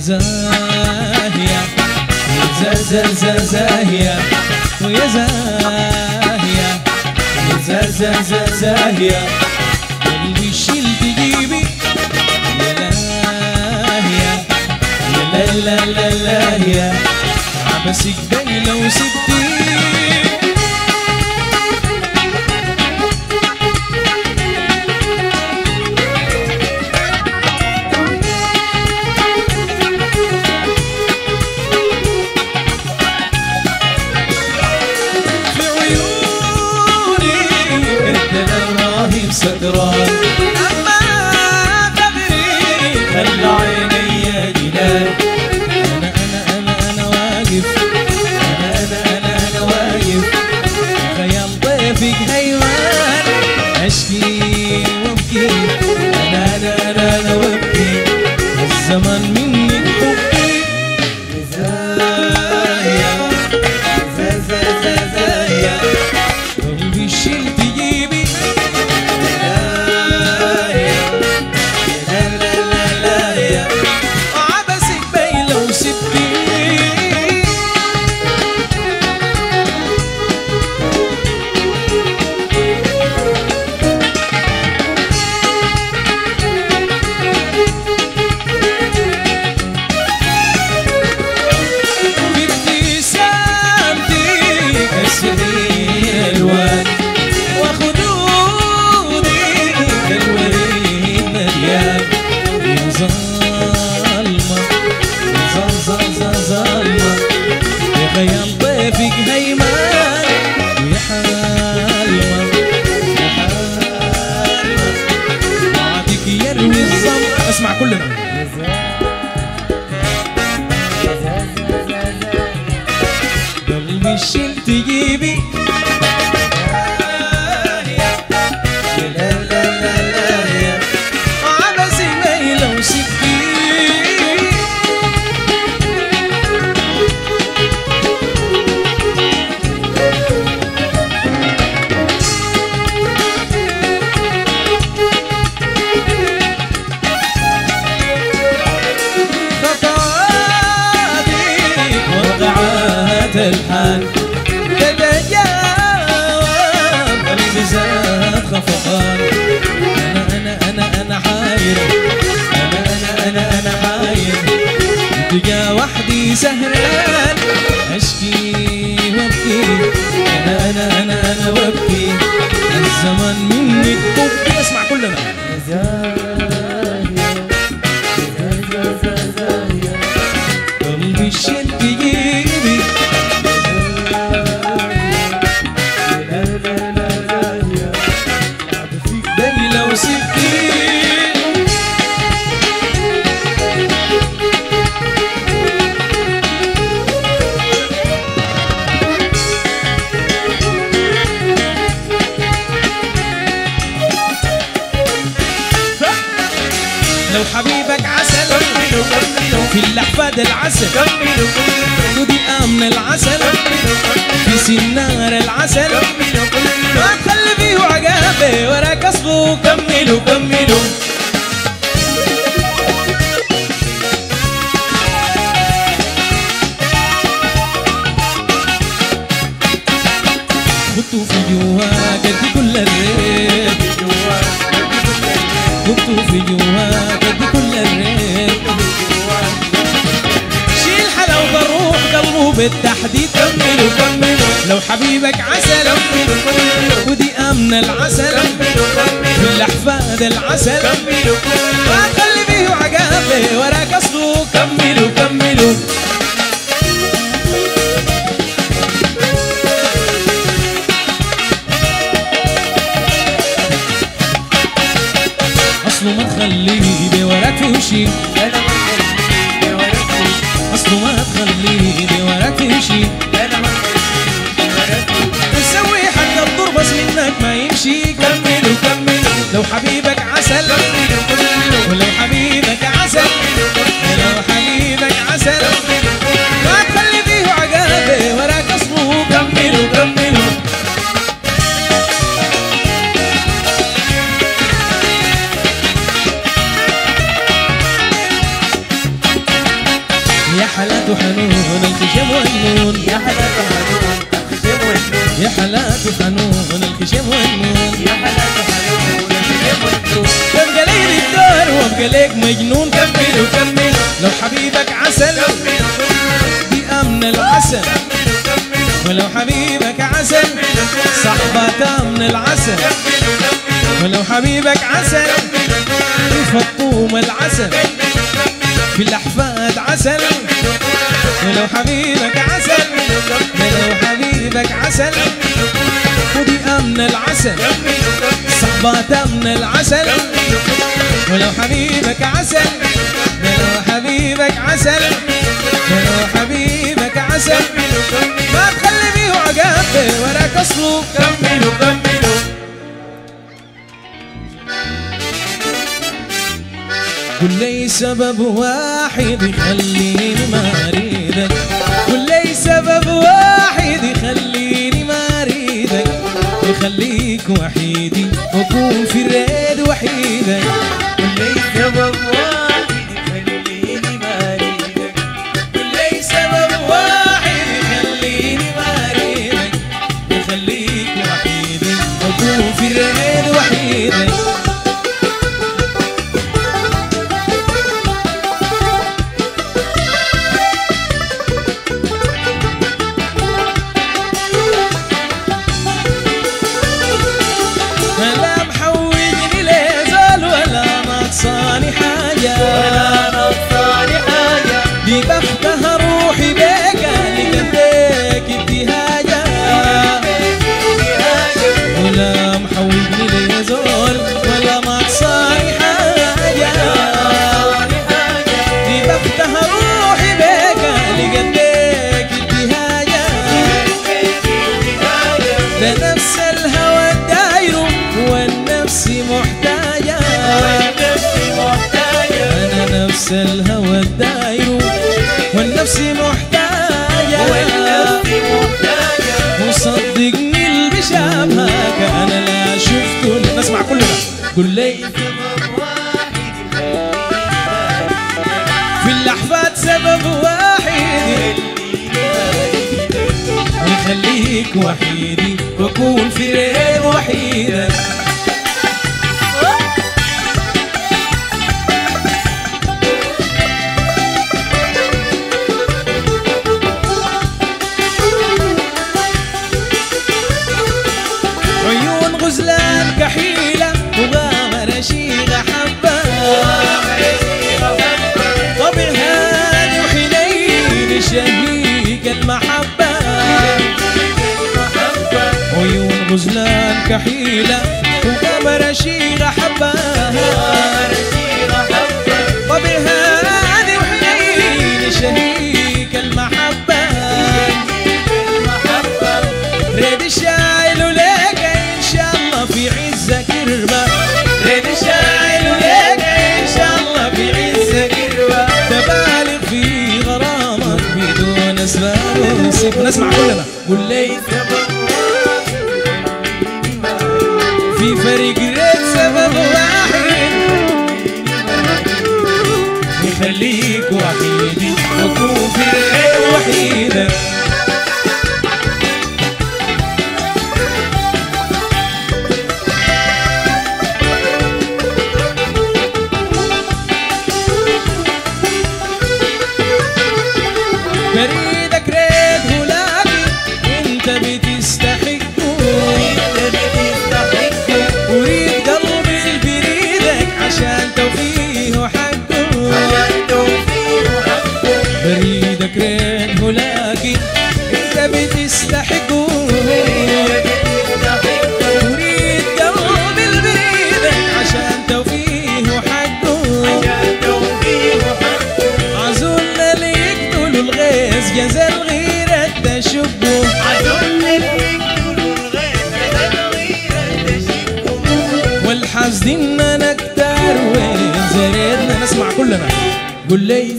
زاهية يا زاهية ويا زاهية يا زاهية قلبي شيل تجيبي يا لاهية يا لا لاهية عبسك بي لو سبتي سكران أما تغري خلى عيني جنان أنا واقف أنا واقف خيال ضيفك هيوان أشكي وابكي أنا وابكي الزمن منك حبي زاهية زاهية قلبي شيل تجيبي خيال ضيفك هيمان ويا حلوة بعدك يروي الظل اسمع كلنا قلبي شيل تجيبي عبسي بي لو سبتي الحال تتجاوب قلبي زاد خفقان أنا حاير أنا حاير تجا وحدي سهران أشكي وابكي أنا وابكي الزمن منك بكي اسمع كلنا قلبي شد تجيبي لو سبتي لو حبيبك عسل في اللحفاد العسل ودي من العسل في سنار العسل ما تخلي فيه عقابه ورا قصبه كملوا خدتوا في جوا قد كل الريت خدتوا في جوا قد كل الريت شيل حلاوة الروح قلبه بالتحديد كملوا لو حبيبك عسل ودي من العسل في الأحفاد العسل ما تخلي فيه عقابه ورا قصده كملوا أصله ما تخليه بوراك في شي أصله ما تخليه بوراك في شي تسوي حتى الضربة منك ما يمشي كملوا لو حبيبك عسل ولو حبيبك عسل ما تخلي فيه عقابه ورا قصبه كملوا الخشم والنون يا حلاوة حنون الخشم والنون يا حلاوة حنون الخشم والنون يا حلاوة حنون الخشم والنون تبقى ليل الدار وابقى ليك مجنون كمل وكمل لو حبيبك عسل دي أمن العسل ولو حبيبك عسل صحبة من العسل ولو حبيبك عسل فطوم العسل في الأحفاد عسل ولو حبيبك عسل ولو حبيبك عسل ودي أمن العسل صحبة من العسل ولو حبيبك عسل ولو حبيبك عسل ولو حبيبك عسل ما تخلي بيه عقاب وراك أصله كملوا كملوا قل لي سبب واحد يخليني ما أريدك قل لي سبب واحد يخليني ما أريدك يخليك وحيدي وأكون في الريد وحيدك قل لي سبب واحد يخليني ما أريدك قل لي سبب واحد يخليني ما أريدك يخليك وحيدي وأكون في الريد وحيدك ولا محوجني لزول ولا نقصاني حاجة ولا نقصاني حاجة دي بختها روحي بيك اللي قديك ابتهاجة ولا محوجني لزول ولا نقصاني حاجة دي بختها روحي بيك اللي قديك ابتهاجة ده نفس الهوى الدايرو والنفس محتاجة أنا نفس الهوى الدايرو والنفس محتاجة وصدقني اللي بشابهك أنا لا شفته نسمع كلنا قل لي في الأحفاد سبب واحد ويخليك وحيدي وأكون في ريب وحيدك عيون غزلان كحيلة وغامر شيغة حبة طبع هادي وحنين شهيق المحبة عيون غزلان كحيلة وغامر شيغة حبة طبع هادي وحنين شهيق المحبة ريد الشايل وليك إن شاء الله في عزك كربة ريد الشايل وليك إن شاء الله في عزك كربة تبالغ في غرامك بدون أسباب وسيب نسمع كلنا قل لي في فريق ريد سبب واحد يخليك وحيدي وأكون في الريد وحيدك بريدك ريد هلاكي انت بتستحقه اريد قلبي بريدك عشان توفيه حقه بريدك ريد هلاكي انت بتستحقه اريد قلبي بريدك عشان توفيه حقه عزولنا اللي يقتلوا الغيظ جزا الغيرة تشبه والحاسدين نكتر وين زريدنا نسمع كلنا قل لي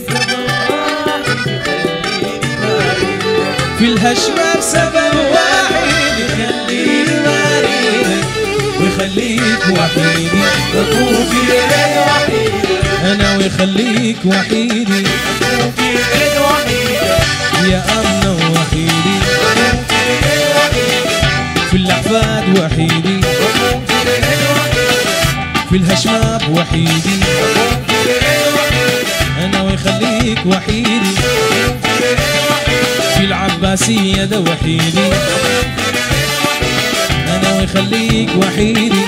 في الهشمة بسبب واحد يخليني ما أريدك ويخليك وحيدي وأكون في ريد وحيدك أنا ويخليك وحيدي وأكون في ريد وحيدك يا وحيدي في الهشماب وحيدي انا ويخليك وحيدي في العباسية ده وحيدي انا ويخليك وحيدي